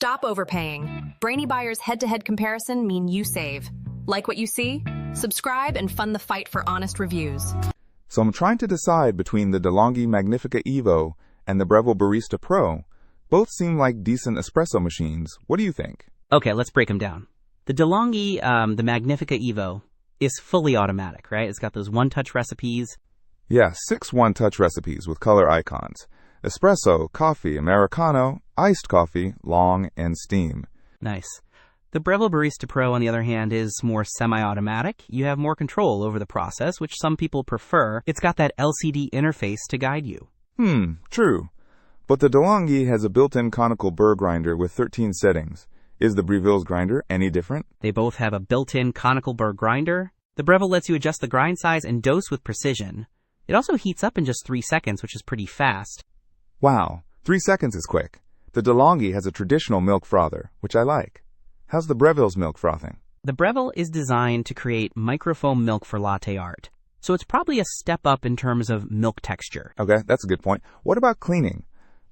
Stop overpaying. Brainy Buyer's head-to-head comparison mean you save. Like what you see? Subscribe and fund the fight for honest reviews. So I'm trying to decide between the De'Longhi Magnifica Evo and the Breville Barista Pro. Both seem like decent espresso machines. What do you think? Okay, let's break them down. The De'Longhi, the Magnifica Evo, is fully automatic, right? It's got those one-touch recipes. Yeah, 6 one-touch recipes with color icons. Espresso, coffee, Americano, iced coffee, long, and steam. Nice. The Breville Barista Pro, on the other hand, is more semi-automatic. You have more control over the process, which some people prefer. It's got that LCD interface to guide you. True. But the De'Longhi has a built-in conical burr grinder with 13 settings. Is the Breville's grinder any different? They both have a built-in conical burr grinder. The Breville lets you adjust the grind size and dose with precision. It also heats up in just 3 seconds, which is pretty fast. Wow, 3 seconds is quick. The De'Longhi has a traditional milk frother, which I like. How's the Breville's milk frothing? The Breville is designed to create microfoam milk for latte art, so it's probably a step up in terms of milk texture. Okay, that's a good point. What about cleaning?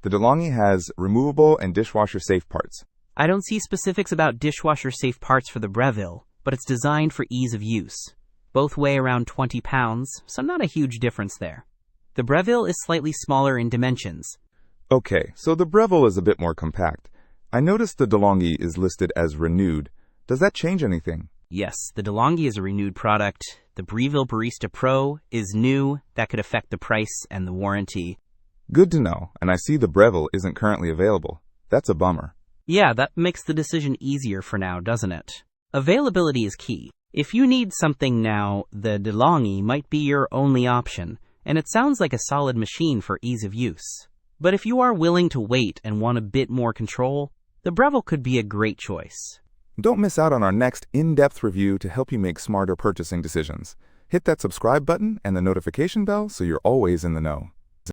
The De'Longhi has removable and dishwasher-safe parts. I don't see specifics about dishwasher-safe parts for the Breville, but it's designed for ease of use. Both weigh around 20 pounds, so not a huge difference there. The Breville is slightly smaller in dimensions. Okay, so the Breville is a bit more compact. I noticed the De'Longhi is listed as renewed. Does that change anything? Yes, the De'Longhi is a renewed product. The Breville Barista Pro is new. That could affect the price and the warranty. Good to know, and I see the Breville isn't currently available. That's a bummer. Yeah, that makes the decision easier for now, doesn't it? Availability is key. If you need something now, the De'Longhi might be your only option, and it sounds like a solid machine for ease of use. But if you are willing to wait and want a bit more control, the Breville could be a great choice. Don't miss out on our next in-depth review to help you make smarter purchasing decisions. Hit that subscribe button and the notification bell so you're always in the know.